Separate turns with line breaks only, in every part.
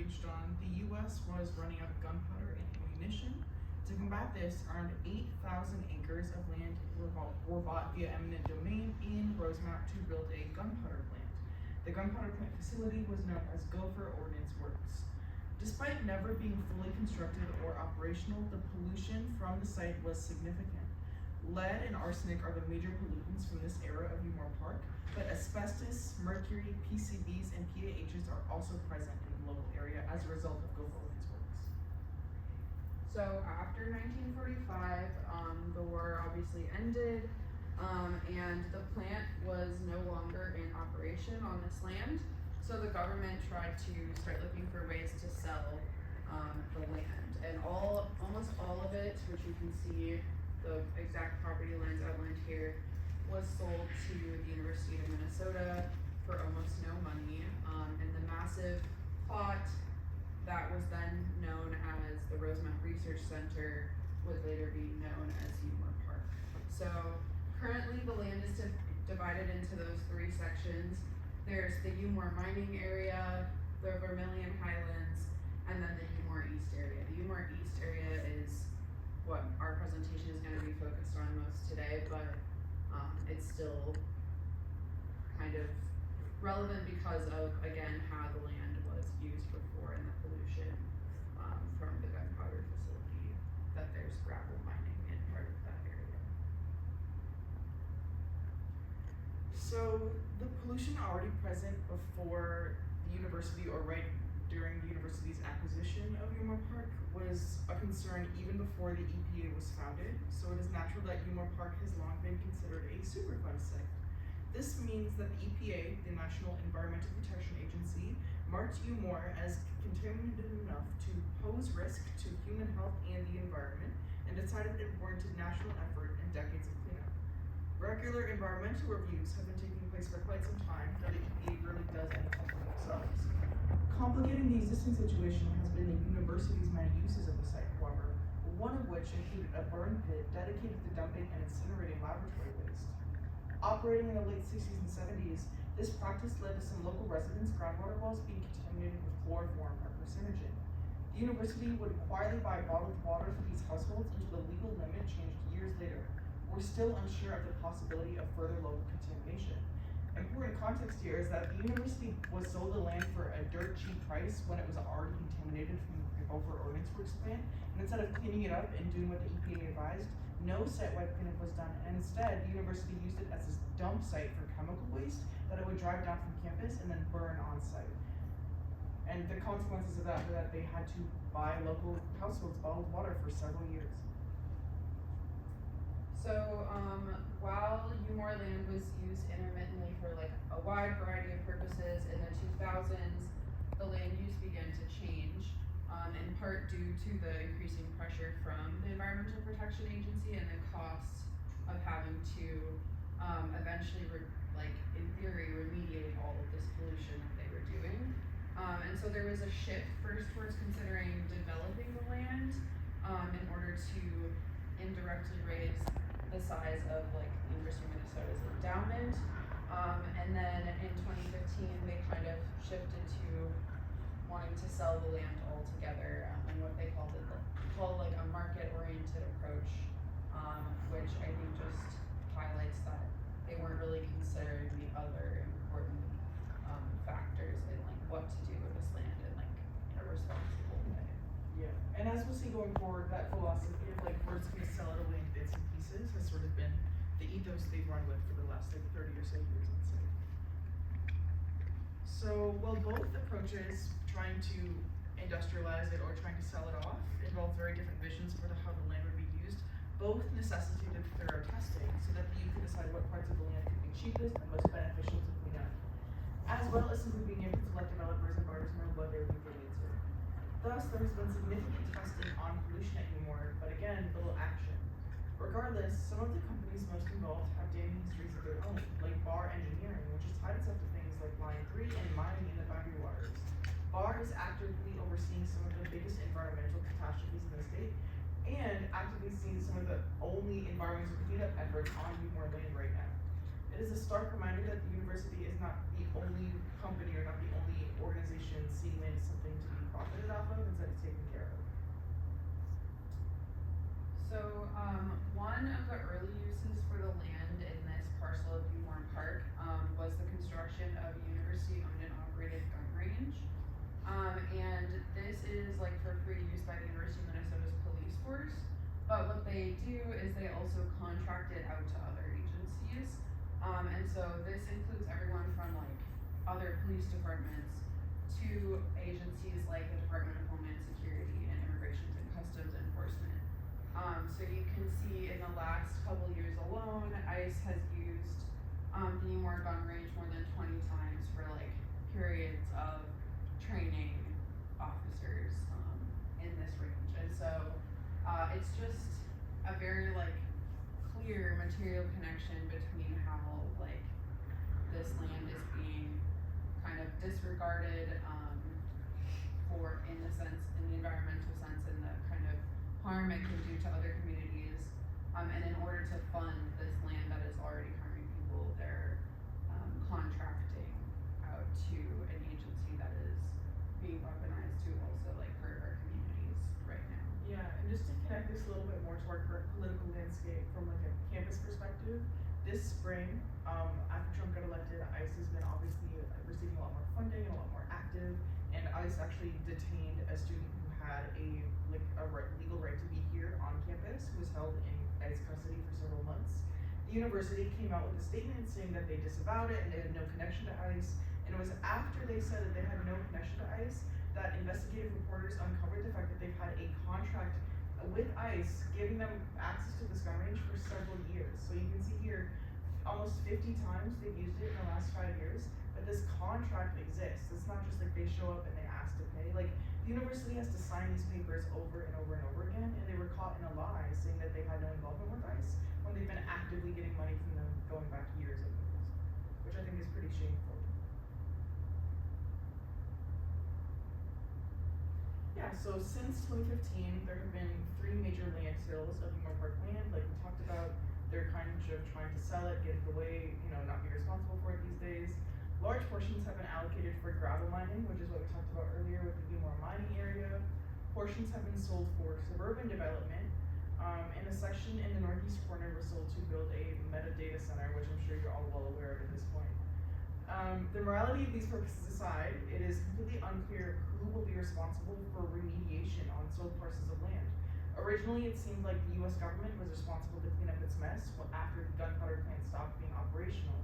raged on, the U.S. was running out of gunpowder and ammunition. To combat this, around 8,000 acres of land were bought via eminent domain in Rosemount to build a gunpowder plant. The gunpowder plant facility was known as Gopher Ordnance Works. Despite never being fully constructed or operational, the pollution from the site was significant. Lead and arsenic are the major pollutants from this era of UWar Park, but asbestos, mercury, PCBs, and PAHs are also present in the local area as a result of Gopher Ordnance Works.
So after 1945, the war obviously ended, and the plant was no longer in operation on this land. So the government tried to start looking for ways to sell the land, and almost all of it, which you can see the exact property lines outlined here, was sold to the University of Minnesota for almost no money, and the massive plot that was then known as the Rosemount Research Center would later be known as UWar Park. So currently the land is divided into those three sections. There's the UWar mining area, the Vermilion Highlands, and then the UWar East area. The UWar East area is what our presentation is going to be focused on most today, but it's still kind of relevant because of, again, how the land was used before and the pollution from the gunpowder facility, that there's gravel mining in part of that area.
So the pollution already present before the university, or right during the university's acquisition of UWar Park, was a concern even before the EPA was founded. So it is natural that UWar Park has long been considered a Superfund site. This means that the EPA, the National Environmental Protection Agency, marked UWar as contaminated enough to pose risk to human health and the environment, and decided it warranted national effort and decades of cleanup. Regular environmental reviews have been taking place for quite some time, though the EPA rarely does anything for themselves. Complicating the existing situation has been the university's many uses of the site, however, one of which included a burn pit dedicated to dumping and incinerating laboratory waste. Operating in the late 60s and 70s, this practice led to some local residents' groundwater wells being contaminated with chloroform or carcinogen. The university would quietly buy bottled water for these households until the legal limit changed years later. We're still unsure of the possibility of further local contamination. Important context here is that the university was sold the land for a dirt cheap price when it was already contaminated from the Gopher Ordnance Works plant, and instead of cleaning it up and doing what the EPA advised, no site-wide cleanup was done, and instead the university used it as this dump site for chemical waste that it would drive down from campus and then burn on site. And the consequences of that were that they had to buy local households bottled water for several years.
So while UWar land was used intermittently for like a wide variety of purposes, in the 2000s, the land use began to change, in part due to the increasing pressure from the Environmental Protection Agency and the cost of having to eventually, in theory, remediate all of this pollution that they were doing. And so there was a shift first towards considering developing the land in order to indirectly raise the size of the University of Minnesota's endowment, and then in 2015 they kind of shifted to wanting to sell the land altogether, and what they called a market-oriented approach, which I think just highlights that they weren't really considering the other important factors in what to do with this land in a responsible way.
Yeah, and as we'll see going forward, that philosophy of we're just gonna sell it away in bits and pieces has sort of been the ethos they've run with for the last 30 or so years, let's say. So while both approaches, trying to industrialize it or trying to sell it off, involve very different visions for how the land would be used, both necessitated thorough testing so that you could decide what parts of the land could be cheapest and most beneficial to clean up, as well as simply being able to let developers and buyers know what they would be getting into. Thus, there has been significant testing on pollution at UWar, but again, little action. Regardless, some of the companies most involved have damning histories of their own, like BAR Engineering, which has tied itself to things like Line 3 and mining in the boundary waters. BAR is actively overseeing some of the biggest environmental catastrophes in the state, and actively seeing some of the only environmental cleanup efforts on UWar land right now. It is a stark reminder that the university is not the only company or not the only organization seeing land as something to be
So, one of the early uses for the land in this parcel of UWar Park, was the construction of a university-owned and operated gun range. And this is like for free use by the University of Minnesota's police force. But what they do is they also contract it out to other agencies. And so this includes everyone from like other police departments to agencies like the Department of Homeland Security and Immigration and Customs Enforcement. So you can see in the last couple years alone, ICE has used the UWar gun range more than 20 times for like periods of training officers in this range. And so it's just a very like clear material connection between how like this land is being kind of disregarded for in the sense, in the environmental sense, and the kind of harm it can do to other communities. And in order to fund this land that is already harming people, they're contracting out to an agency that is being weaponized to also like hurt our communities right now.
Yeah, and just to connect this a little bit more to our current political landscape from like a campus perspective, this spring, after Trump got elected, ICE has been obviously receiving a lot more funding and a lot more active, and ICE actually detained a student who had a legal right to be here on campus, who was held in ICE custody for several months. The university came out with a statement saying that they disavowed it and they had no connection to ICE, and it was after they said that they had no connection to ICE that investigative reporters uncovered the fact that they've had a contract with ICE giving them access to this gun range for several years. So you can see here, almost 50 times they've used it in the last 5 years, but this contract exists. It's not just like they show up and they ask to pay. Like, the university has to sign these papers over and over and over again, and they were caught in a lie saying that they had no involvement with ICE when they've been actively getting money from them going back years of years, which I think is pretty shameful. Yeah, so since 2015, there have been 3 major land sales of UWar Park land, like we talked about. They're kind of trying to sell it, get it away, not be responsible for it these days. Large portions have been allocated for gravel mining, which is what we talked about earlier with the UWar mining area. Portions have been sold for suburban development, and a section in the northeast corner was sold to build a metadata center, which I'm sure you're all well aware of at this point. The morality of these purposes aside, it is completely unclear who will be responsible for remediation on sold parcels of land. Originally, it seemed like the US government was responsible to clean up its mess after the gunpowder plant stopped being operational.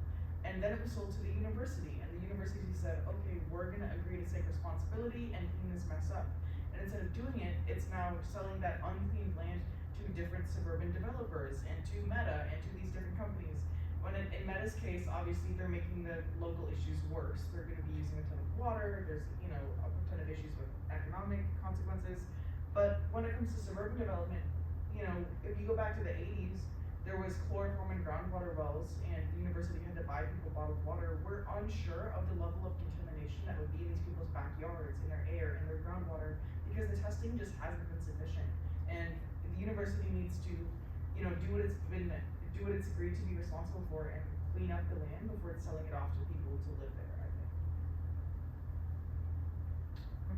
And then it was sold to the university, and the university said, okay, we're gonna agree to take responsibility and clean this mess up. And instead of doing it, it's now selling that uncleaned land to different suburban developers and to Meta and to these different companies. When in Meta's case, obviously they're making the local issues worse. They're gonna be using a ton of water, there's a ton of issues with economic consequences. But when it comes to suburban development, if you go back to the 80s, there was chloroform in groundwater wells, and the university had to buy people bottled water. We're unsure of the level of contamination that would be in these people's backyards, in their air, in their groundwater, because the testing just hasn't been sufficient. And the university needs to, do what it's agreed to be responsible for and clean up the land before it's selling it off to people to live there, I think.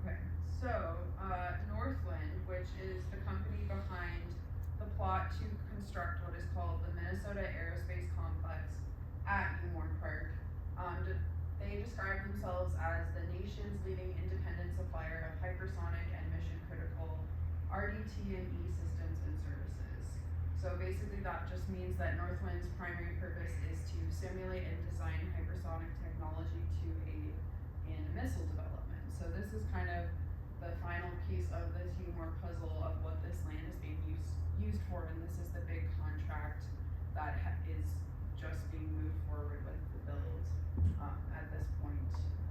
Okay, so Northland, which is the company behind the plot to construct what is called the Minnesota Aerospace Complex at UWar Park, they describe themselves as the nation's leading independent supplier of hypersonic and mission-critical RDT and E systems and services. So basically that just means that Northland's primary purpose is to simulate and design hypersonic technology to aid in missile development. So this is kind of the final piece of this UWar puzzle of what this land is being used for, and this is the big contract that is just being moved forward with the build at this point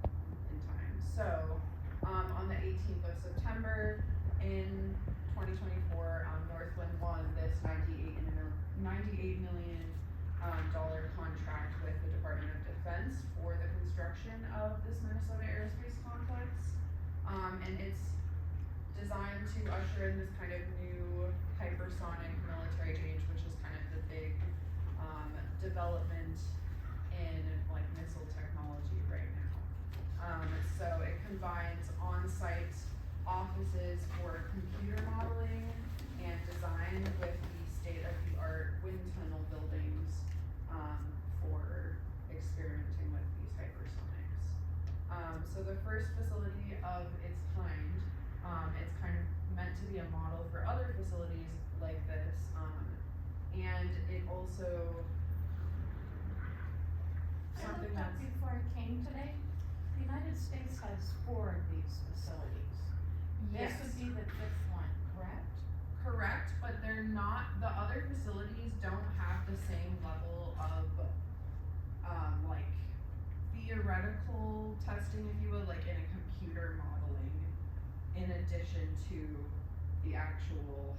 in time. So on the 18th of September in 2024, Northland won this $98 million contract with the Department of Defense for the construction of this Minnesota Aerospace Complex. And it's designed to usher in this kind of new hypersonic military age, which is kind of the big development in like missile technology right now. So it combines on-site offices for computer modeling and design with the state-of-the-art wind tunnel buildings for experimenting with these hypersonics. So the first facility of its kind, it's kind of meant to be a model for other facilities like this, and it also
I
something
looked up
that's
before I came today, the United States has 4 of these facilities. This
yes.
would be the 5th one, correct?
Correct, but they're not, the other facilities don't have the same level of, like, theoretical testing, if you will, like in a computer modeling, in addition to the actual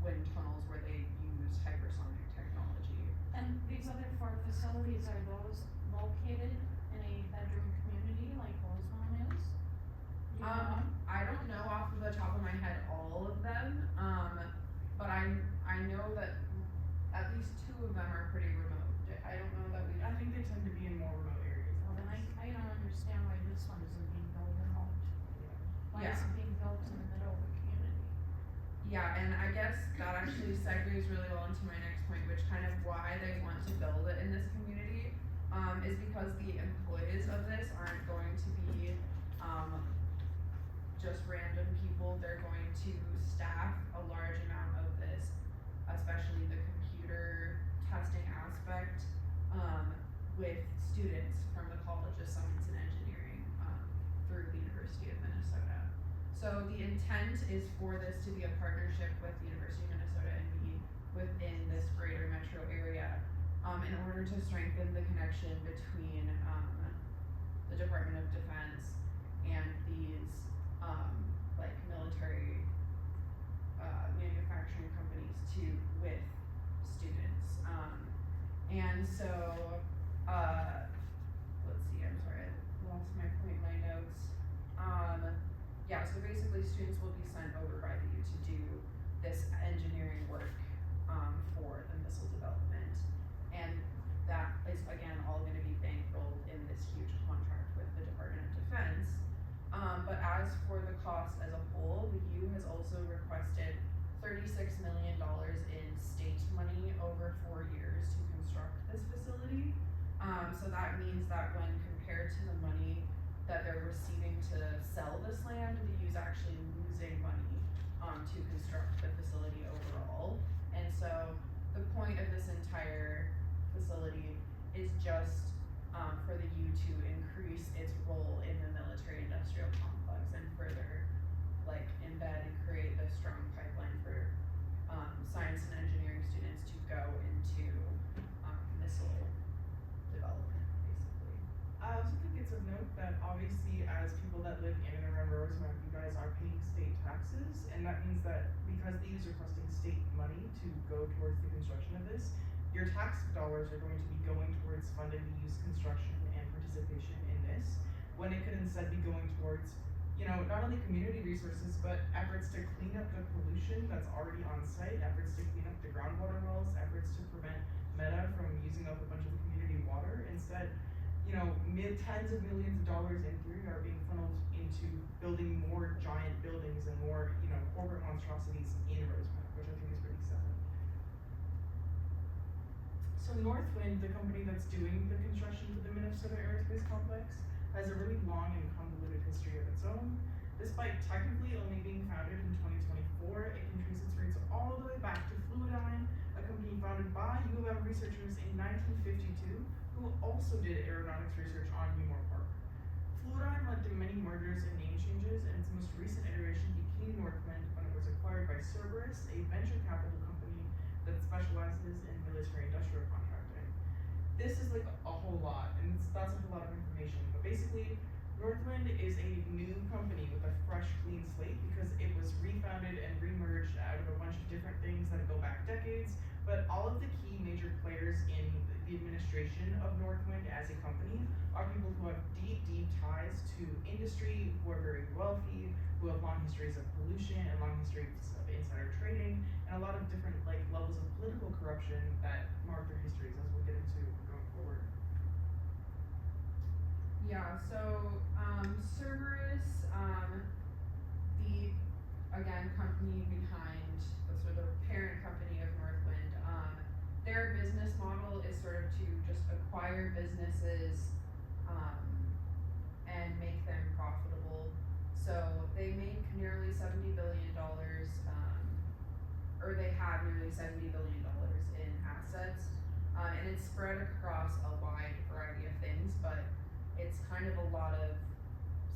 wind tunnels where they use hypersonic technology.
And these other 4 facilities, are those located in a bedroom community like Rosemount is? Do you know?
I don't know off of the top of my head all of them, but I know that at least 2 of them are pretty remote. I don't know that we.
I think they tend to be in more remote areas.
Well, then I don't understand why this one isn't being built remote. Why is
Yeah.
it being built in the middle of a community?
Yeah, and I guess that actually segues really well into my next point, which kind of why they want to build it in this community, is because the employees of this aren't going to be, just random people. They're going to staff a large amount of this, especially the computer testing aspect, with students from the College of Science and Engineering, through the University of Minnesota. So the intent is for this to be a partnership with the University of Minnesota and be within this greater metro area, in order to strengthen the connection between, the Department of Defense and these, like military, manufacturing companies with students. And so, let's see, I'm sorry, I lost my point in my notes. Yeah, so basically students will be sent over by the U to do this engineering work, for the missile development. And that is again all gonna be bankrolled in this huge contract with the Department of Defense. But as for the cost as a whole, the U has also requested $36 million in state money over 4 years to construct this facility. So that means that when compared to the money that they're receiving to sell this land, the U's actually losing money, to construct the facility overall. And so the point of this entire facility is just, for the U to increase its role in the military industrial complex and further like embed and create this strong pipeline for, science and engineering students to go into, missile development, basically.
I also think it's of note that obviously as people that live in and around Rosemount, you guys are paying state taxes, and that means that because the U's are requesting state money to go towards the construction of this, your tax dollars are going to be going towards funding the U's construction and participation in this, when it could instead be going towards, not only community resources, but efforts to clean up the pollution that's already on site, efforts to clean up the groundwater wells, efforts to prevent Meta from using up a bunch of the community water. Instead, tens of millions of dollars in theory are being funneled into building more giant buildings and more, corporate monstrosities in Rosemount, which I think is pretty sad. So Northwind, the company that's doing the construction for the Minnesota Aerospace Complex, has a really long and convoluted history of its own. Despite technically only being founded in 2024, it can trace its roots all the way back to Fluidyne, a company founded by UWar researchers in 1952, who also did aeronautics research on UWar Park. Fluidyne led to many mergers and name changes, and its most recent iteration became Northwind when it was acquired by Cerberus, a venture capital company that specializes in military industrial contracting. This is like a whole lot, and that's a whole lot of information, but basically, Northwind is a new company with a fresh, clean slate because it was refounded and remerged out of a bunch of different things that go back decades, but all of the key major players in the administration of Northwind as a company are people who have deep, deep ties to industry, who are very wealthy, who have long histories of pollution and long histories of insider trading, and a lot of different levels of political corruption that mark their histories, as we'll get into going forward.
Yeah, so Cerberus, the company behind, the sort of parent company of Northwind, their business model is sort of to just acquire businesses, and make them profitable. So they make nearly $70 billion, or they have nearly $70 billion in assets. And it's spread across a wide variety of things, but it's kind of a lot of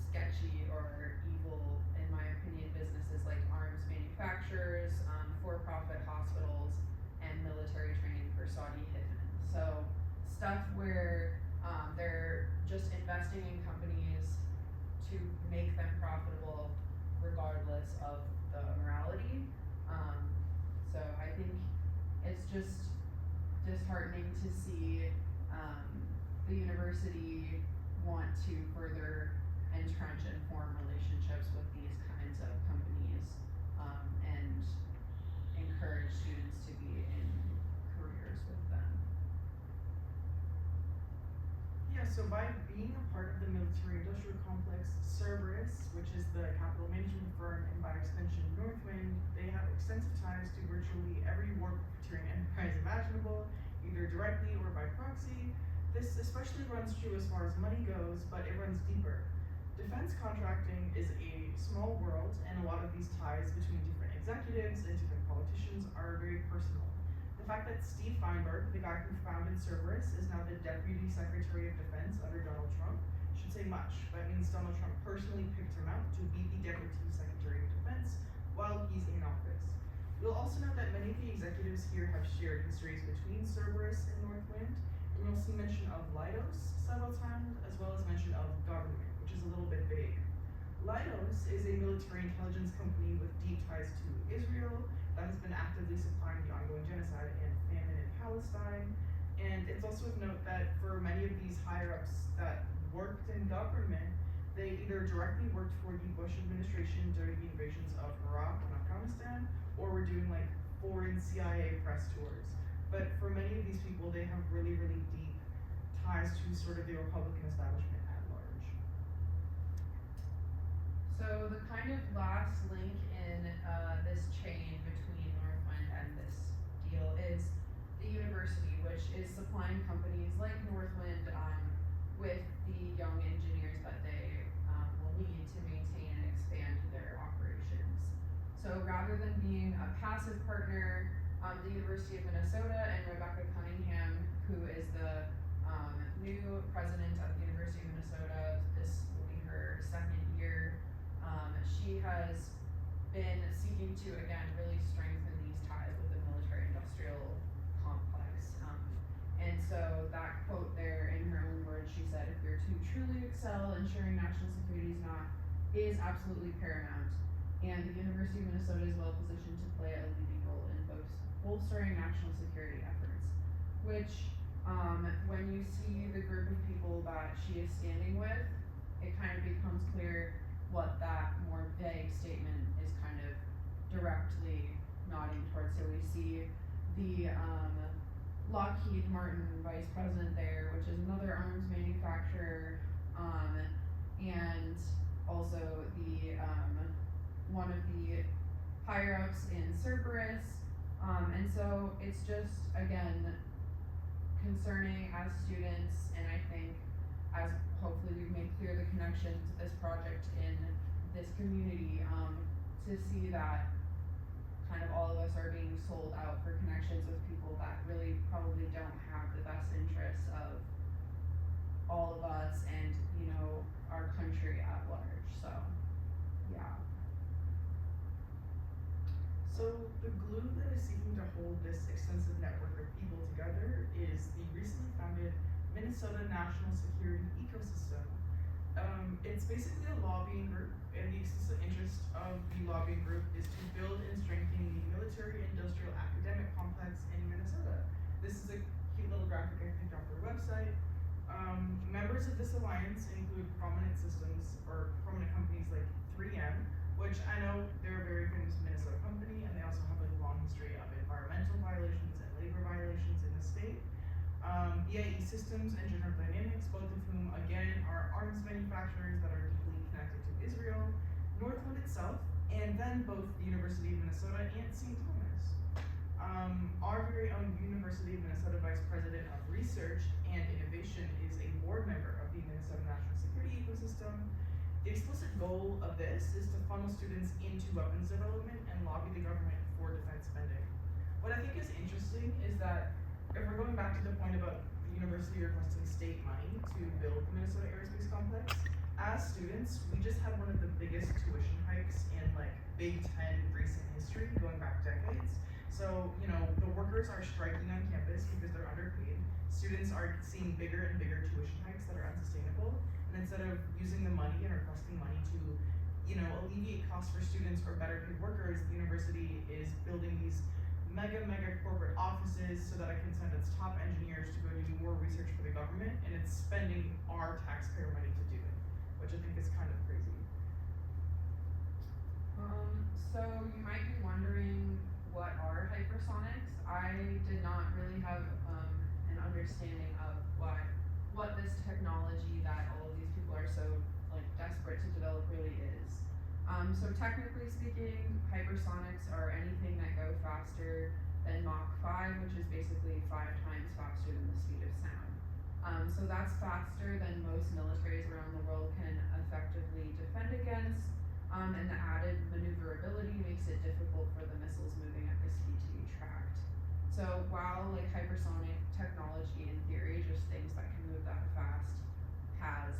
sketchy or evil, in my opinion, businesses like arms manufacturers, for-profit hospitals, and military training for Saudi hitmen. So stuff where they're just investing in companies to make them profitable regardless of the morality. So I think it's just disheartening to see the university want to further entrench and form relationships with these kinds of companies, and encourage students to be in careers with them.
Yeah, so by being a part of the military industrial complex, Cerberus, which is the capital management firm, and by extension Northwind, they have extensive ties to virtually every war profiteering enterprise imaginable, either directly or by proxy. This especially runs true as far as money goes, but it runs deeper. Defense contracting is a small world, and a lot of these ties between different executives and different politicians are very personal. The fact that Steve Feinberg, the guy who founded Cerberus, is now the Deputy Secretary of Defense under Donald Trump should say much. That means Donald Trump personally picked him out to be the Deputy Secretary of Defense while he's in office. You'll also note that many of the executives here have shared histories between Cerberus and Northwind, and you'll see mention of Leidos several times, as well as mention of government, which is a little bit vague. Leidos is a military intelligence company with deep ties to Israel that has been actively supplying the ongoing genocide and famine in Palestine. And it's also of note that for many of these higher-ups that worked in government, they either directly worked for the Bush administration during the invasions of Iraq and Afghanistan, or were doing like foreign CIA press tours. But for many of these people, they have really, really deep ties to sort of the Republican establishment at large.
So the kind of last link in this chain between Northwind and this deal is the university, which is supplying companies like Northwind with the young engineers that they will need to maintain and expand their operations. So rather than being a passive partner, the University of Minnesota and Rebecca Cunningham, who is the new president of the University of Minnesota, this will be her second year, she has been seeking to, again, really strengthen these ties with the military-industrial complex. And so that quote there, in her own words, she said, "If we're to truly excel, ensuring national security is absolutely paramount, and the University of Minnesota is well positioned to play a leading role in bolstering national security efforts," which, when you see the group of people that she is standing with, it kind of becomes clear what that more vague statement is kind of directly nodding towards. So we see the Lockheed Martin vice president there, which is another arms manufacturer, and also the one of the higher ups in Cerberus, and so it's just, again, concerning as students, and I think as hopefully we've made clear the connection to this project in this community, to see that kind of all of us are being sold out for connections with people that really probably don't have the best interests of all of us and, you know, our country at large. So yeah.
So the glue that is seeking to hold this extensive network of people together is the recently founded Minnesota National Security Ecosystem. It's basically a lobbying group, and the exclusive interest of the lobbying group is to build and strengthen the military-industrial academic complex in Minnesota. This is a cute little graphic I picked off their website. Members of this alliance include prominent companies like 3M, which I know they're a very famous Minnesota company, and they also have a long history of environmental violations and labor violations in the state. BAE Systems and General Dynamics, both of whom again are arms manufacturers that are deeply connected to Israel. Northwind itself and then both the University of Minnesota and St. Thomas. Our very own University of Minnesota Vice President of Research and Innovation is a board member of the Minnesota National Security Ecosystem. The explicit goal of this is to funnel students into weapons development and lobby the government for defense spending. What I think is interesting is that if we're going back to the point about the university requesting state money to build the Minnesota Aerospace Complex, as students, we just had one of the biggest tuition hikes in like Big Ten recent history, going back decades. So, the workers are striking on campus because they're underpaid. Students are seeing bigger and bigger tuition hikes that are unsustainable. And instead of using the money and requesting money to, alleviate costs for students or better paid workers, the university is building these mega corporate offices so that it can send its top engineers to go do more research for the government, and it's spending our taxpayer money to do it, which I think is kind of crazy.
So you might be wondering, what are hypersonics? I did not really have an understanding of what this technology that all of these people are so desperate to develop really is. So technically speaking, hypersonics are anything that go faster than Mach 5, which is basically 5 times faster than the speed of sound. So that's faster than most militaries around the world can effectively defend against. And the added maneuverability makes it difficult for the missiles moving at this speed to be tracked. So while hypersonic technology in theory, just things that can move that fast, has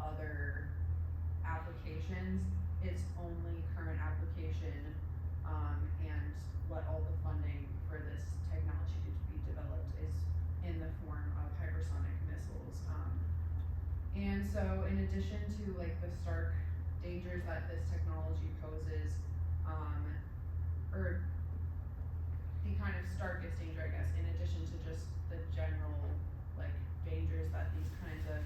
other applications, its only current application and what all the funding for this technology to be developed is in the form of hypersonic missiles. And so in addition to the stark dangers that this technology poses, or the kind of starkest danger, I guess, in addition to just the general dangers that these kinds of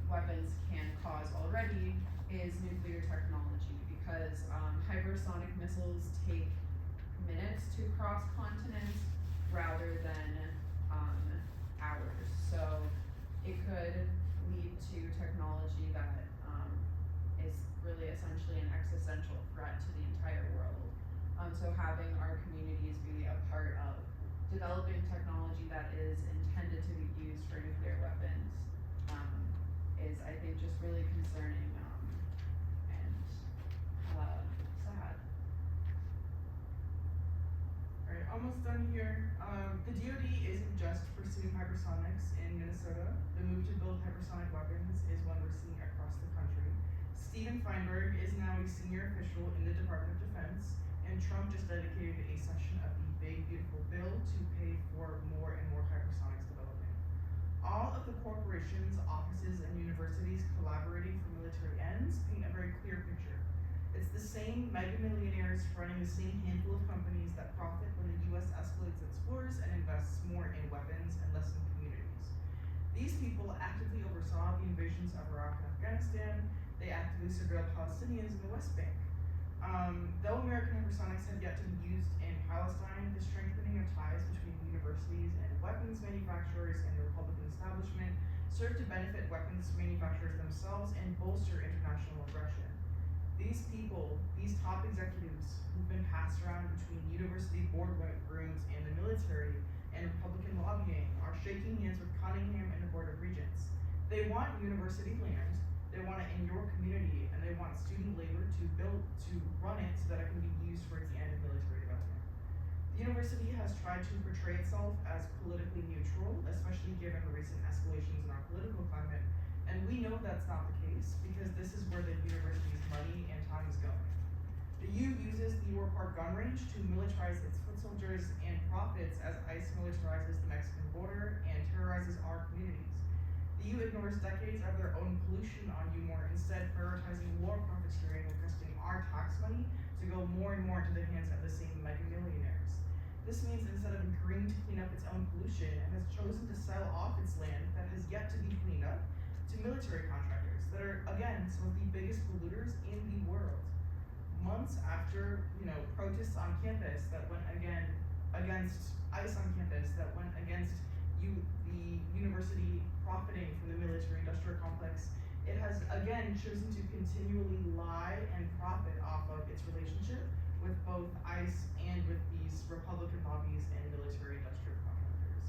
weapons can cause already, is nuclear technology, because hypersonic missiles take minutes to cross continents rather than hours. So it could lead to technology that is really essentially an existential threat to the entire world. So having our communities be a part of developing technology that is intended to be used for nuclear weapons is, I think, just really concerning and sad.
Alright, almost done here. The DoD isn't just pursuing hypersonics in Minnesota. The move to build hypersonic weapons is one we're seeing across the country. Stephen Feinberg is now a senior official in the Department of Defense, and Trump just dedicated a section of the Big Beautiful Bill to pay for more and more hypersonics development. All of the corporations, offices, and universities collaborating for military ends paint a very clear picture. It's the same mega millionaires running the same handful of companies that profit when the US escalates its wars and invests more in weapons and less in communities. These people actively oversaw the invasions of Iraq and Afghanistan. They actively surveilled Palestinians in the West Bank. Though American hypersonics have yet to be used in Palestine, the strengthening of ties between universities and weapons manufacturers and the Republican establishment serve to benefit weapons manufacturers themselves and bolster international aggression. These people, these top executives who've been passed around between university boardrooms and the military and Republican lobbying, are shaking hands with Cunningham and the Board of Regents. They want university land, they want it in your community, and they want student labor to run it so that it can be used towards the end of military development. The university has tried to portray itself as politically neutral, especially given the recent escalations in our political climate, and we know that's not the case because this is where the university's money and time is going. The U uses the UWar Park gun range to militarize its foot soldiers and profits as ICE militarizes the Mexican border and terrorizes our communities. The U ignores decades of their own pollution on UWar, instead prioritizing war profiteering and requesting our tax money to go more and more into the hands of the same mega millionaires. This means that instead of agreeing to clean up its own pollution, it has chosen to sell off its land that has yet to be cleaned up to military contractors that are, again, some of the biggest polluters in the world. Months after, protests on campus that went against ICE on campus, that went against the university profiting from the military industrial complex, it has again chosen to continually lie and profit off of its relationship with both ICE and with these Republican lobbies and military industrial contractors.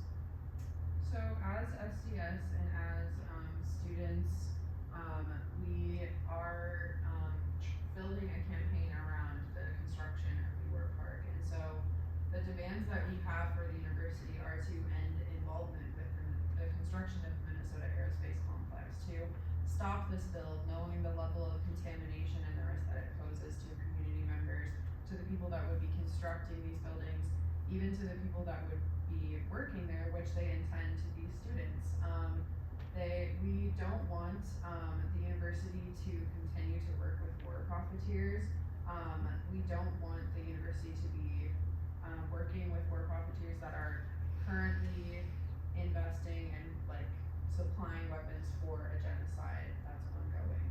So as SDS and as students, we are building a campaign around the construction of UWar Park. And so the demands that we have for the university are to end involvement with the construction of the Minnesota Aerospace Complex, to stop this build, knowing the level of contamination and the risk that it poses to community members, to the people that would be constructing these buildings, even to the people that would be working there, which they intend to be students. We don't want the university to continue to work with war profiteers. We don't want the university to be working with war profiteers that are currently investing and like supplying weapons for a genocide that's ongoing.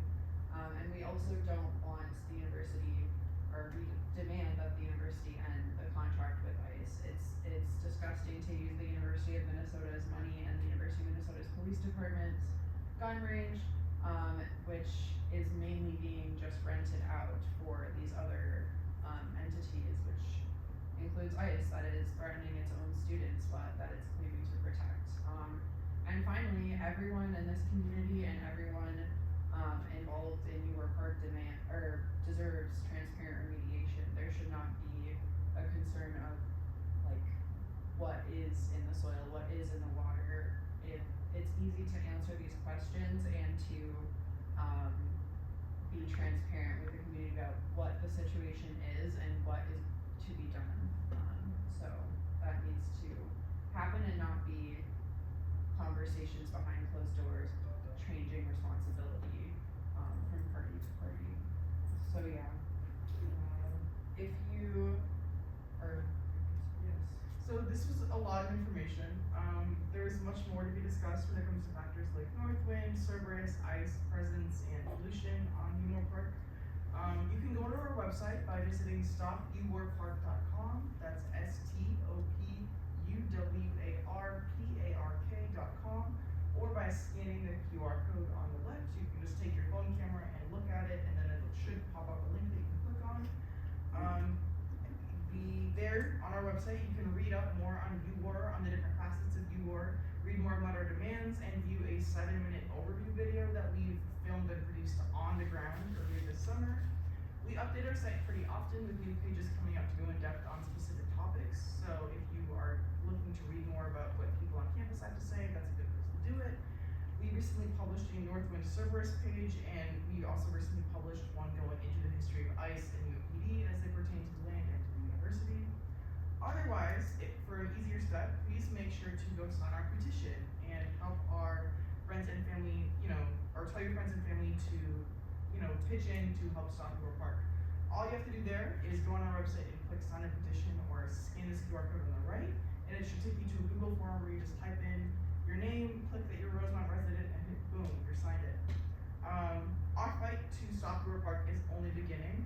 And we also don't want the university, or we demand that the university end the contract with ICE. It's disgusting to use the University of Minnesota's money and the University of Minnesota's police department's gun range, which is mainly being just rented out for these other entities, which includes ICE, that is threatening its own students, but that it's claiming to protect. And finally, everyone in this community and everyone involved in UWar Park deserves transparent remediation. There should not be a concern of like what is in the soil, what is in the water. It's easy to answer these questions and to be transparent with the community about what the situation is and what is to be done. So that needs to happen and not be conversations behind closed doors, changing responsibility from party to party. So yeah, if you are, yes.
So this was a lot of information. There's much more to be discussed when it comes to factors like north wind, Cerberus, ice, presence, and pollution on UWar Park. You can go to our website by visiting stopuwarpark.com. That's STOPUWARPARK.com, or by scanning the QR code on the left. You can just take your phone camera and look at it, and then it should pop up a link that you can click on. There on our website, you can read up more on UWar, on the different facets of UWar, read more about our demands, and view a 7-minute overview video that we've filmed and produced on the ground earlier this summer. We update our site pretty often with new pages coming out to go in depth on specific topics. So if you are looking to read more about what people on campus have to say, that's a good place to do it. We recently published a Northwind Cerberus page, and we also recently published one going into the history of ICE and UPD as they pertain to the land and to the university. Otherwise, for an easier step, please make sure to go sign our petition and help our friends and family, or tell your friends and family to, pitch in to help stop UWar Park. All you have to do there is go on our website and click sign a petition, or scan this QR code on the right, and it should take you to a Google form where you just type in your name, click that you're a Rosemount resident, and hit boom, you're signed in. Our fight to stop UWar Park is only beginning.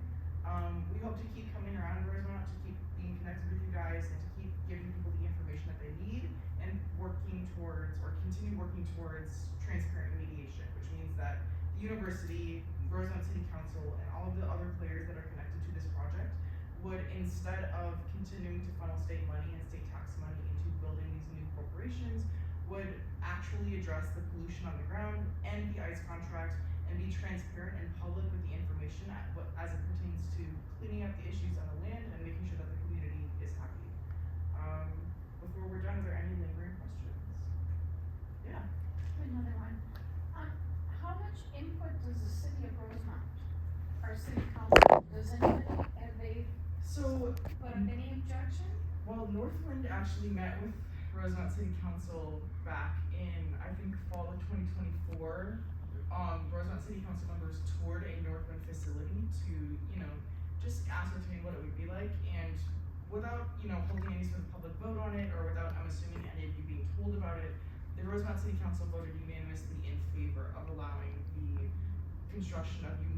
We hope to keep coming around to Rosemount, to keep being connected with you guys, and to keep giving people the information that they need, and continue working towards transparent remediation, which means that the university, Rosemount City Council, and all of the other players that are connected to this project would, instead of continuing to funnel state money and state tax money into building these new corporations, would actually address the pollution on the ground, end the ICE contract, and be transparent and public with the information as it pertains to cleaning up the issues on the land and making sure that the community is happy. Before we're done, are there any lingering questions? Yeah.
Another one. How much input does the city of Rosemount, our city council, have they
So,
put up any objection?
well, Northwind actually met with Rosemount City Council back in, I think, fall of 2024. Rosemount City Council members toured a Northwind facility to, just ascertain what it would be like, and without, holding any sort of public vote on it, or without, I'm assuming, any of you being told about it, the Rosemount City Council voted unanimously in favor of allowing the construction of the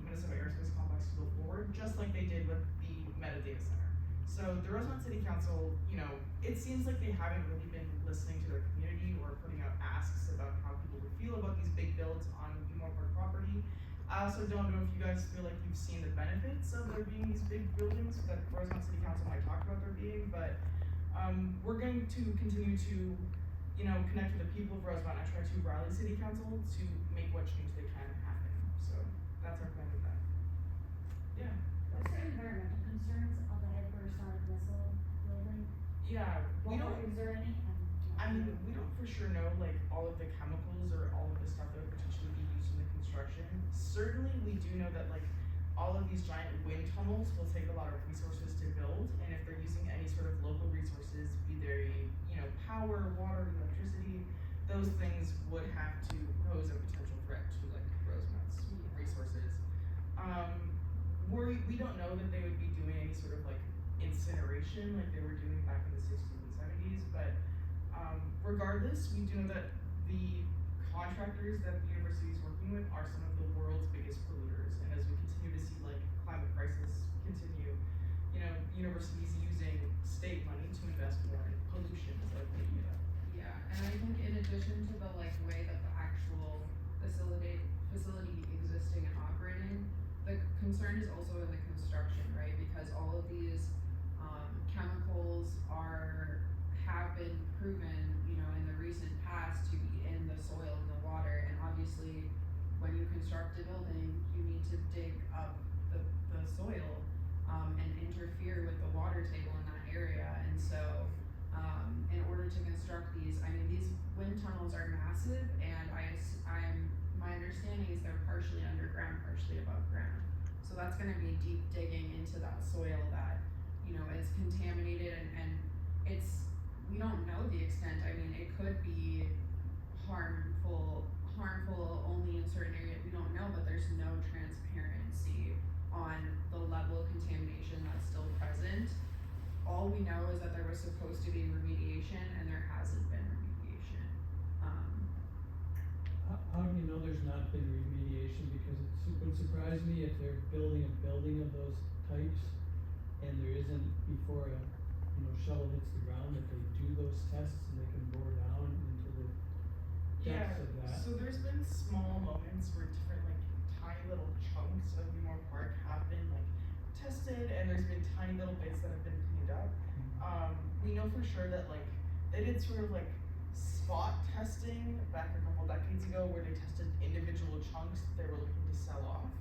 Minnesota Aerospace Complex to go forward, just like they did with the Meta Data Center. So the Rosemount City Council, you know, it seems like they haven't really been listening to their community or putting out asks about how people would feel about these big builds on UWar Park property. I also don't know if you guys feel like you've seen the benefits of there being these big buildings that Rosemount City Council might talk about there being, but we're going to continue to, you know, connect with the people of Rosemount and try to rally City Council to make what change they can happen. So that's our plan with that. Yeah.
What's the environmental concerns of the hypersonic missile building?
Yeah, we don't.
Is there any?
I mean, we don't for sure know like all of the chemicals or all of the stuff that would potentially be used in the construction. Certainly, we do know that like all of these giant wind tunnels will take a lot of resources to build, and if they're using any sort of local resources, be they, you know, power, water, electricity, those things would have to pose a potential threat to like Rosemount's resources. We don't know that they would be doing any sort of like incineration like they were doing back in the 60s and 70s, but regardless, we do know that the contractors that the university is working with are some of the world's biggest polluters, and as we continue to see like climate crisis continue, you know, universities using state money to invest more in pollution is likely to be
Yeah, and I think in addition to the like way that the actual facility existing and operating, the concern is also in the construction, right? Because all of these chemicals have been proven, you know, in the recent past to be in the soil and the water, and obviously when you construct a building, you need to dig up the soil and interfere with the water table in that area, and so in order to construct these, I mean, these wind tunnels are massive, and my understanding is they're partially underground, partially above ground. So that's gonna be deep digging into that soil that, you know, is contaminated, and we don't know the extent. I mean, it could be harmful only in certain areas, we don't know, but there's no transparency on the level of contamination that's still present. All we know is that there was supposed to be remediation, and there hasn't been remediation.
How do you know there's not been remediation? Because it would surprise me if they're building a building of those types and there isn't, before a shovel hits the ground, that they do those tests and they can bore down into the depths of that.
So there's been small moments where different like tiny little chunks of UWar Park have been like tested, and there's been tiny little bits that have been cleaned up. We know for sure that like they did sort of like spot testing back a couple decades ago where they tested individual chunks that they were looking to sell off.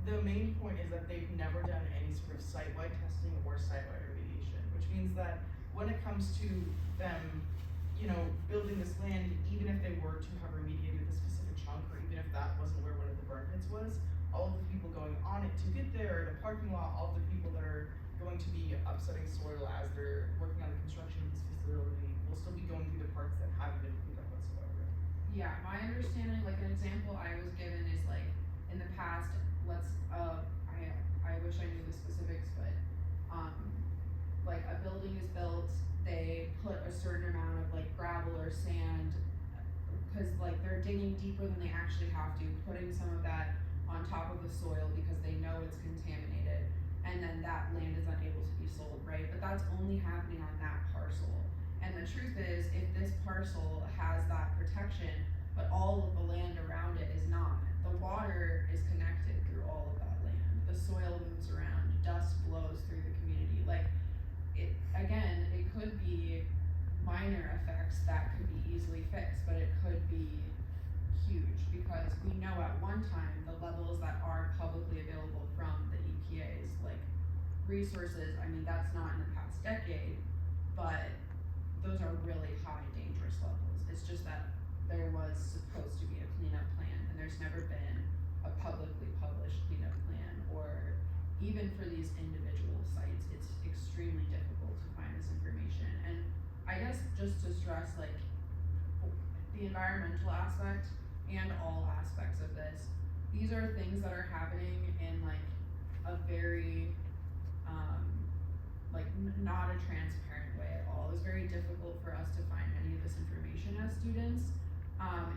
The main point is that they've never done any sort of site-wide testing or site-wide remediation, which means that when it comes to them, you know, building this land, even if they were to have remediated the specific chunk, or even if that wasn't where one of the burn pits was, all of the people going on it to get there, the parking lot, all of the people that are going to be upsetting soil as they're working on the construction of this facility will still be going through the parts that haven't been cleaned up whatsoever.
Yeah, my understanding, like an example I was given is like in the past, I wish I knew the specifics, but like a building is built, they put a certain amount of like gravel or sand, because like they're digging deeper than they actually have to, putting some of that on top of the soil because they know it's contaminated, and then that land is unable to be sold, right? But that's only happening on that parcel. And the truth is, if this parcel has that protection, but all of the land around it is not, the water is connected through all of that land. The soil moves around, dust blows through the community. Like, it could be minor effects that could be easily fixed, but it could be huge, because we know at one time the levels that are publicly available from the EPA's like resources, I mean, that's not in the past decade, but those are really high dangerous levels. It's just that there was supposed to be a cleanup plan, and there's never been a publicly published cleanup plan, or even for these individual sites, it's extremely difficult to find this information. And I guess just to stress, like, the environmental aspect and all aspects of this, these are things that are happening in like a very not a transparent way at all. It was very difficult for us to find any of this information as students,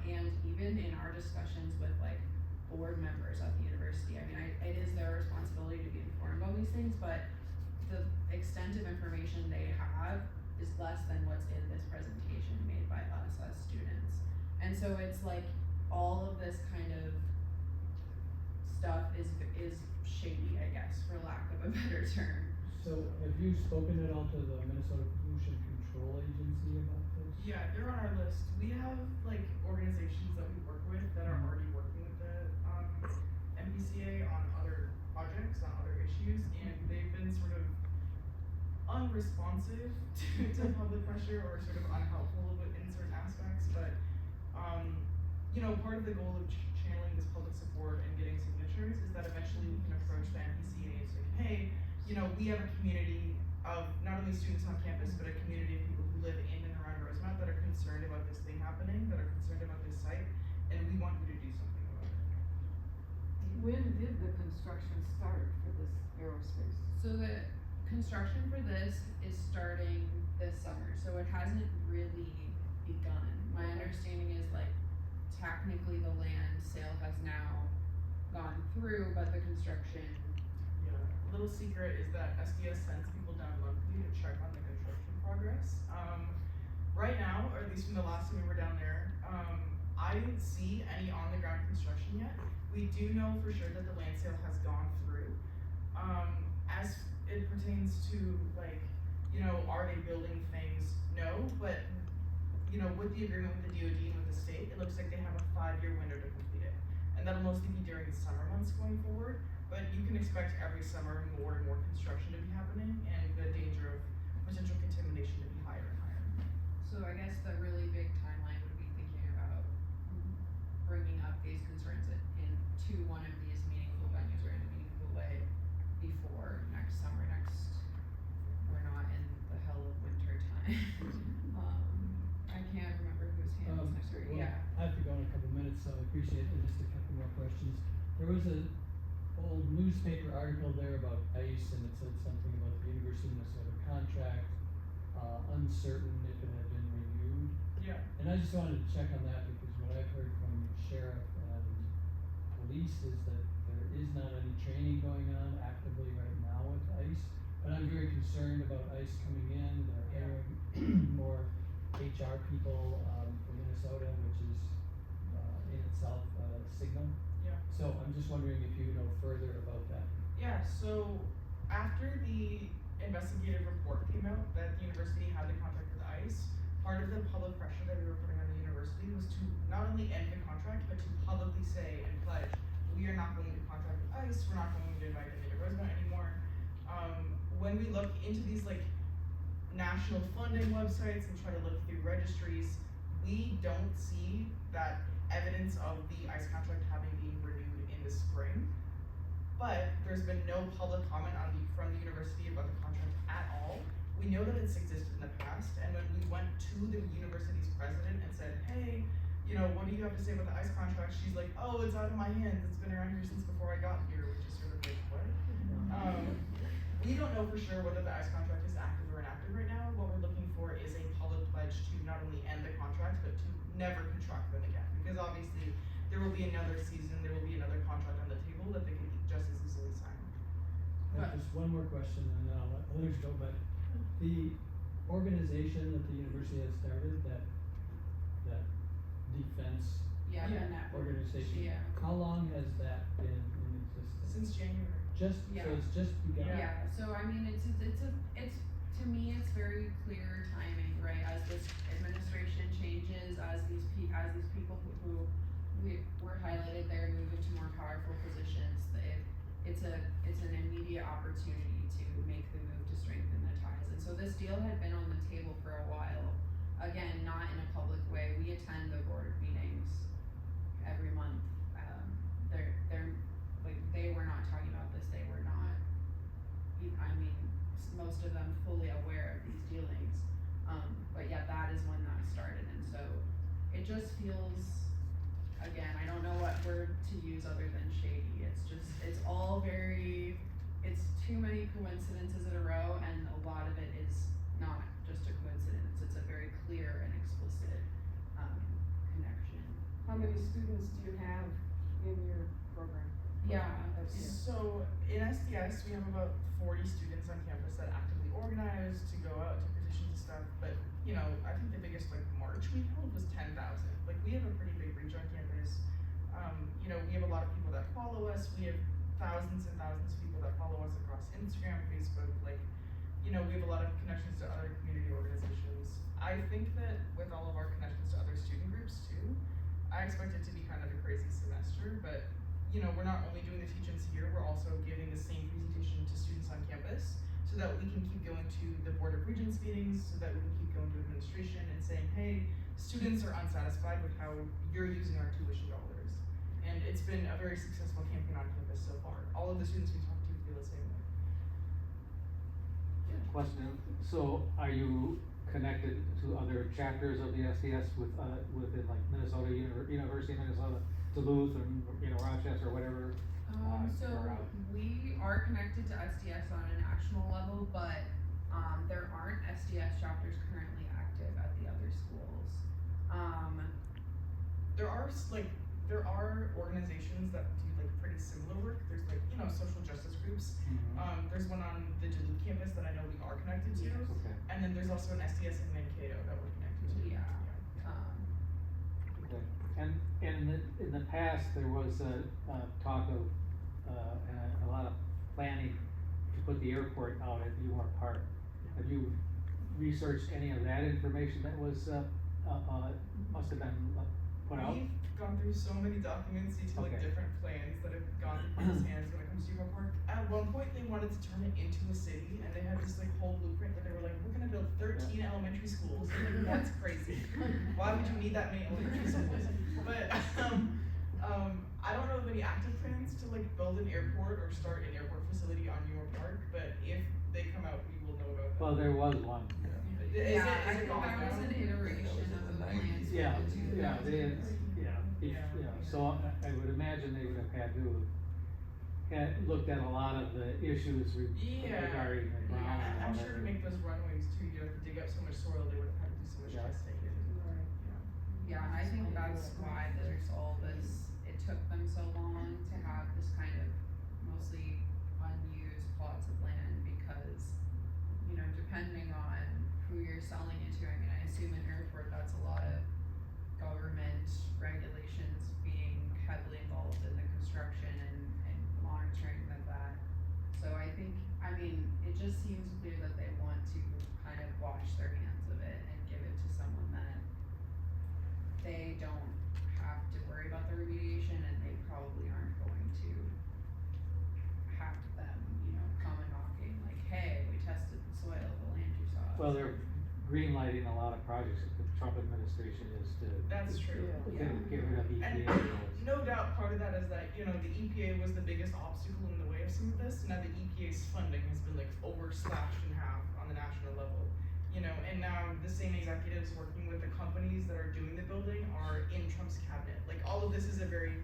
and even in our discussions with like board members at the university. I mean, it is their responsibility to be informed on these things, but the extent of information they have is less than what's in this presentation made by us as students. And so it's like all of this kind of stuff is shady, I guess, for lack of a better term.
So have you spoken at all to the Minnesota Pollution Control Agency about this?
Yeah, they're on our list. We have like organizations that we work with that are already working with the MPCA on other projects, on other issues, and they've been sort of unresponsive to public pressure or sort of unhelpful in certain aspects. But you know, part of the goal of channeling this public support and getting signatures is that eventually we can approach the MPCA and say, hey, you know, we have a community of not only students on campus, but a community of people who live in and around Rosemount that are concerned about this thing happening, that are concerned about this site, and we want you to do something about it.
When did the construction start for this aerospace?
So the construction for this is starting this summer, so it hasn't really begun. My understanding is like technically the land sale has now gone through, but the construction.
Yeah, a little secret is that SDS sends people down monthly to check on the construction progress. Right now, or at least from the last time we were down there, I didn't see any on the ground construction yet. We do know for sure that the land sale has gone through. As it pertains to like, you know, are they building things? No, but you know, with the agreement with the DoD and with the state, it looks like they have a 5-year window to complete it. And that'll mostly be during the summer months going forward, but you can expect every summer more and more construction to be happening and the danger of potential contamination to be higher and higher.
So I guess the really big timeline would be thinking about bringing up these concerns into one of these meaningful venues or in a meaningful way before next summer, we're not in the hell of winter time. I can't remember whose hand was next to her.
Well,
Yeah.
I have to go in a couple minutes, so I appreciate it. Just a couple more questions. There was an old newspaper article there about ICE, and it said something about the University of Minnesota contract, uncertain if it had been renewed.
Yeah.
And I just wanted to check on that because what I've heard from sheriff and police is that there is not any training going on actively right now with ICE. But I'm very concerned about ICE coming in. They're hiring more HR people from Minnesota, which is in itself a signal.
Yeah.
So I'm just wondering if you know further about that.
Yeah, so after the investigative report came out that the university had the contract with ICE, part of the public pressure that we were putting on the university was to not only end the contract, but to publicly say and pledge, we are not going to contract with ICE, we're not going to invite them into Rosemount anymore. When we look into these like national funding websites and try to look through registries, we don't see that evidence of the ICE contract having been renewed in the spring. But there's been no public comment from the university about the contract at all. We know that it's existed in the past, and when we went to the university's president and said, hey, you know, what do you have to say about the ICE contract? She's like, oh, it's out of my hands. It's been around here since before I got here, which is sort of like, what? We don't know for sure whether the ICE contract is active or inactive right now. What we're looking for is a public pledge to not only end the contract, but to never contract them again. Because obviously, there will be another season, there will be another contract on the table that they can just as easily sign.
I have just one more question and then I'll let others go, but the organization that the university has started, that defense
Yeah,
Yeah.
the network.
organization,
Yeah.
how long has that been in existence?
Since January.
Just,
Yeah.
so it's just begun?
Yeah, so I mean, it's to me, it's very clear timing, right? As this administration changes, as these people who were highlighted there move into more powerful positions, it's an immediate opportunity to make the move to strengthen the ties. And so this deal had been on the table for a while. Again, not in a public way. We attend the board meetings every month. They're like, they were not talking about this. They were not, I mean, most of them fully aware of these dealings. But yeah, that is when that started. And so it just feels, again, I don't know what word to use other than shady. It's all very, it's too many coincidences in a row, and a lot of it is not just a coincidence. It's a very clear and explicit connection.
How many students do you have in your program?
Yeah,
So in SDS, we have about 40 students on campus that actively organize to go out to petitions and stuff. But you know, I think the biggest like march we held was 10,000. Like we have a pretty big reach on campus. You know, we have a lot of people that follow us. We have thousands and thousands of people that follow us across Instagram, Facebook. Like, you know, we have a lot of connections to other community organizations. I think that with all of our connections to other student groups too, I expect it to be kind of a crazy semester, but you know, we're not only doing the teach-ins here, we're also giving the same presentation to students on campus so that we can keep going to the Board of Regents meetings, so that we can keep going to administration and saying, hey, students are unsatisfied with how you're using our tuition dollars. And it's been a very successful campaign on campus so far. All of the students we talk to feel the same way.
Question, so are you connected to other chapters of the SDS within like Minnesota, University of Minnesota, Duluth, and Rochester, or whatever?
So
or,
we are connected to SDS on a national level, but there aren't SDS chapters currently active at the other schools.
There are organizations that do like pretty similar work. There's like, you know, social justice groups. There's one on the Duluth campus that I know we are connected to.
Okay.
And then there's also an SDS in Mankato that we're connected to.
Yeah.
Okay. And in the past, there was a talk of and a lot of planning to put the airport out at UWar Park. Have you researched any of that information that was must have been put out?
We've gone through so many documents due to like
Okay.
different plans that have gone through people's hands when it comes to UWar Park. At one point, they wanted to turn it into a city, and they had this like whole blueprint that they were like, we're gonna build 13 elementary schools. And like, that's crazy. Why would you need that many elementary schools? But I don't know of any active plans to like build an airport or start an airport facility on UWar Park. But if they come out, we will know about that.
Well, there was one.
Is
I
it
think
gone
that was
now?
an iteration of the plans.
Yeah,
we had to do.
So I would imagine they would have had to have looked at a lot of the issues
Yeah.
regarding the ground
Yeah,
and all
I'm
that.
sure to make those runways too, you have to dig up so much soil, they would have had to do so much
Yeah.
testing.
Yeah, and I think that's why there's all this, it took them so long to have this kind of mostly unused plots of land because, you know, depending on who you're selling it to, I mean, I assume an airport, that's a lot of government regulations being heavily involved in the construction and monitoring of that. So I think, I mean, it just seems clear that they want to kind of wash their hands of it and give it to someone that they don't have to worry about the remediation and they probably aren't going to have them, you know, come and knocking like, hey, we tested the soil, the land use laws.
Well, they're greenlighting a lot of projects that the Trump administration is to
That's true.
get rid of EPA
And
rules.
no doubt part of that is that, you know, the EPA was the biggest obstacle in the way of some of this. Now the EPA's funding has been like slashed in half on the national level. You know, and now the same executives working with the companies that are doing the building are in Trump's cabinet. Like all of this is a very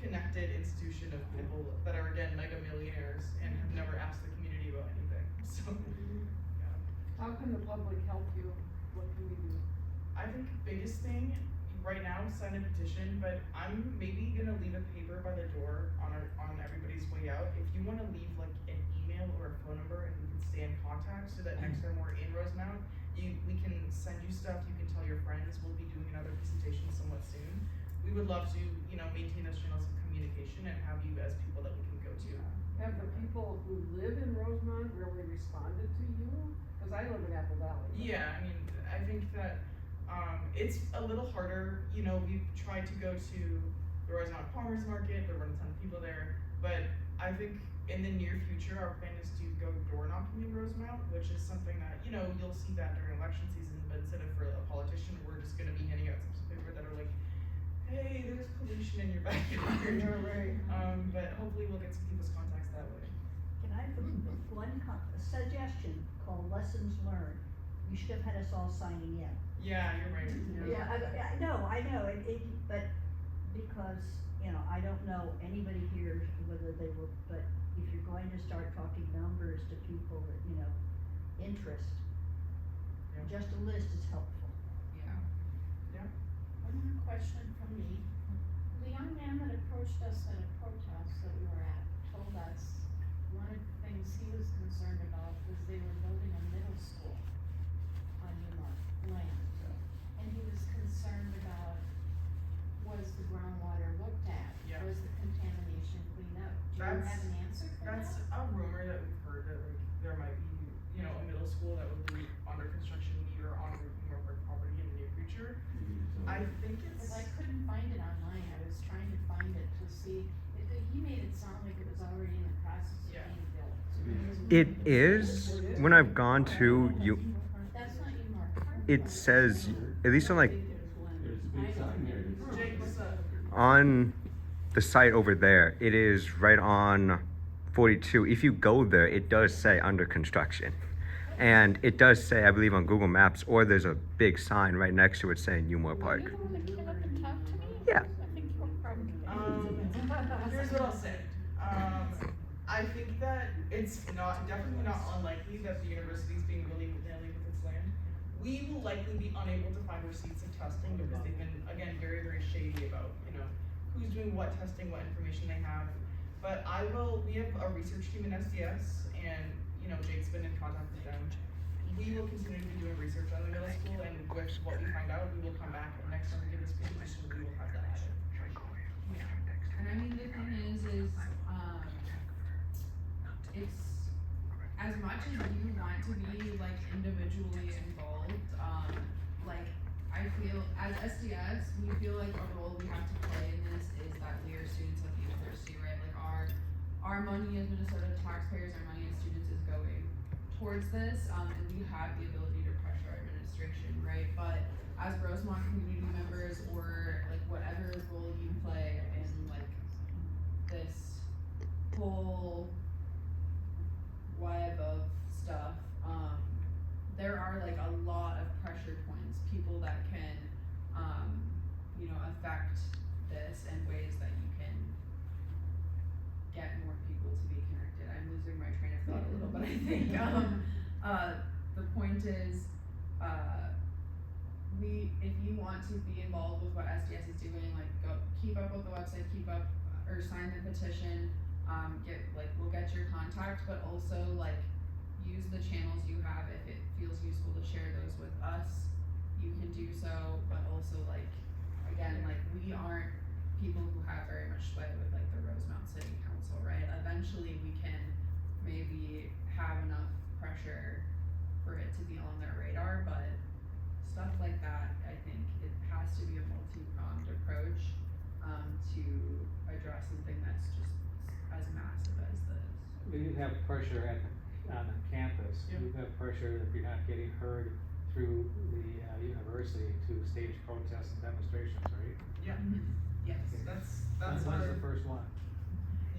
connected institution of people that are again mega millionaires and have never asked the community about anything. So yeah.
How can the public help you? What can we do?
I think biggest thing right now, sign a petition, but I'm maybe gonna leave a paper by the door on everybody's way out. If you wanna leave like an email or a phone number and we can stay in contact so that next time we're in Rosemount, we can send you stuff, you can tell your friends, we'll be doing another presentation somewhat soon. We would love to, you know, maintain those channels of communication and have you as people that we can go to.
Have the people who live in Rosemount really responded to you? Cause I live in Apple Valley.
Yeah, I mean, I think that it's a little harder. You know, we've tried to go to the Rosemount Farmers Market. There weren't a ton of people there, but I think in the near future, our plan is to go door knocking in Rosemount, which is something that, you know, you'll see that during election season. But instead of for a politician, we're just going to be handing out some paper that are like, hey, there's pollution in your backyard.
Yeah, right.
But hopefully, we'll get some people's contacts that way.
Can I put one suggestion called lessons learned? You should have had us all signing in.
Yeah, you're right.
Yeah, I know, but because, you know, I don't know anybody here whether they were, but if you're going to start talking numbers to people that, you know, interest,
Yeah.
just a list is helpful.
Yeah.
One more question from me. the young man that approached us at a protest that we were at told us one of the things he was concerned about was they were building a middle school on UMar land. And he was concerned about, was the groundwater looked at?
Yeah.
Was the contamination cleaned up? Do you have
That's-
an answer for that?
That's a rumor that we've heard that like there might be, you know, a middle school that will be under construction near on Rosemount Park property in the near future. I think it's.
Cause I couldn't find it online, I was trying to find it to see, he made it sound like it was already in the process of
Yeah.
being built. So
It is, when I've gone to
That's not UMar Park.
it says, at least on like,
There's a big sign there.
Jake, what's up?
on the site over there, it is right on 42. If you go there, it does say under construction. And it does say, I believe on Google Maps, or there's a big sign right next to it saying UWar Park.
You wanna come up and talk to me?
Yeah.
I think you'll probably.
Here's what I'll say. I think that it's definitely not unlikely that the university's being really nilly with its land. We will likely be unable to find receipts of testing because they've been, again, very, very shady about, you know, who's doing what testing, what information they have. But we have a research team in SDS and, you know, Jake's been in contact with them. We will continue to be doing research on the middle school and with what we find out, we will come back and next time we give this presentation, we will have that added.
Yeah, and I mean, the thing is, it's, as much as you want to be like individually involved, like, I feel, as SDS, we feel like a role we have to play in this is that we are students of the university, right? Like, our money as Minnesota taxpayers, our money as students is going towards this, and we have the ability to pressure our administration, right? But as Rosemount community members, or like whatever role you play in like this whole web of stuff, there are like a lot of pressure points, people that can, you know, affect this in ways that you can get more people to be connected. I'm losing my train of thought a little, but I think, the point is, if you want to be involved with what SDS is doing, like, go keep up with the website, or sign the petition, we'll get your contact, but also like use the channels you have. If it feels useful to share those with us, you can do so, but also like, again, like, we aren't people who have very much sway with like the Rosemount City Council, right? Eventually we can maybe have enough pressure for it to be on their radar, but stuff like that, I think it has to be a multi-pronged approach to address something that's just as massive as this.
We have pressure on the campus,
Yeah.
you have pressure if you're not getting heard through the university to stage protests and demonstrations, right?
Yeah,
Yes.
that's
When's
our,
the first one?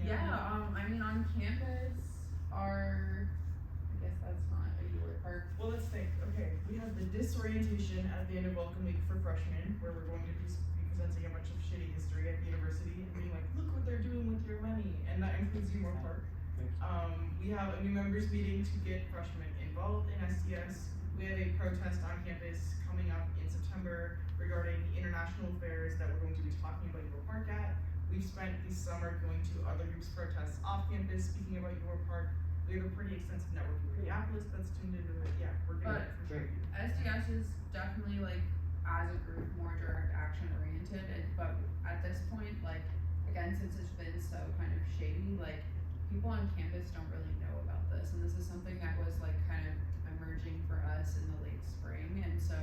Yeah, I mean, on campus, I guess that's not a UWar Park.
well, let's think, okay, we have the disorientation at the end of welcome week for freshmen, where we're going to be presenting a bunch of shitty history at the university and being like, look what they're doing with your money, and that includes UWar Park. We have a new members meeting to get freshmen involved in SDS. We have a protest on campus coming up in September regarding the international affairs that we're going to be talking about UWar Park at. We've spent the summer going to other groups' protests off campus, speaking about UWar Park. We have a pretty extensive network in Minneapolis that's tuned into it. Yeah, we're doing it for sure.
SDS is definitely like, as a group, more direct action oriented, but at this point, like, again, since it's been so kind of shady, like, people on campus don't really know about this, and this is something that was like kind of emerging for us in the late spring, and so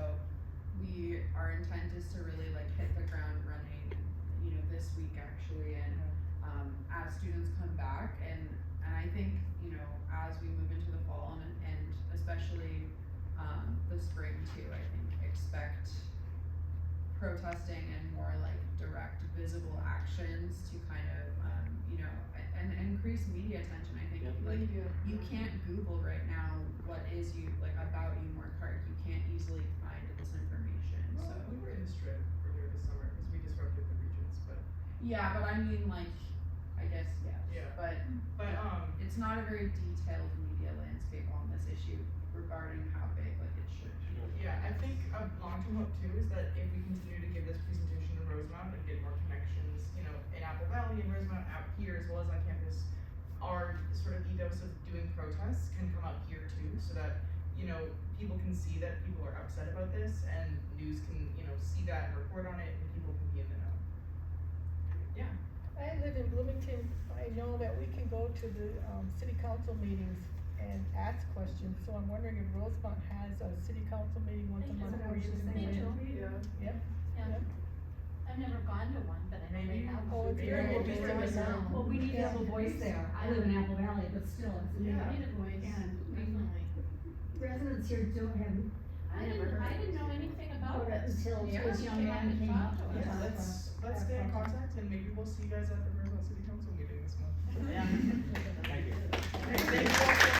our intent is to really like hit the ground running, you know, this week actually, and as students come back, and I think, you know, as we move into the fall and especially the spring too, I think expect protesting and more like direct visible actions to kind of you know, and increase media attention. I think like you can't Google right now what is about UWar Park. You can't easily find this information.
Well,
So
we were in Strip earlier this summer because we disrupted the regions, but
yeah, but I mean, like, I guess yes.
Yeah.
But
but
it's not a very detailed media be a landscape on this issue regarding how big like it should be.
Yeah, I think a long-term hope too is that if we continue to give this presentation in Rosemount and get more connections, you know, in Apple Valley and Rosemount out here as well as on campus, our sort of ethos of doing protests can come up here too, so that, you know, people can see that people are upset about this and news can, you know, see that and report on it and people can be in the know. Yeah.
I live in Bloomington, I know that we can go to the, city council meetings and ask questions, so I'm wondering if Rosemount has a city council meeting once a
That's
month
what I
where
was
you
just
can go
thinking.
in.
Yeah.
Yep,
Yeah. I've never gone to one, but I know they
Maybe-
have.
Oh, it's
Maybe
very
we'll be
interesting
right
now.
now.
Well, we need to have a voice there. I live in Apple Valley, but still, it's.
Yeah.
Need a voice,
And
definitely.
residents here don't have.
I didn't know anything about
Heard it
this.
until
Yeah.
this young man came up.
Talk to us.
Yeah, let's stay in contact and maybe we'll see you guys at the Rosemount City Council meeting this month.
Yeah.
Thank you.
Thank you.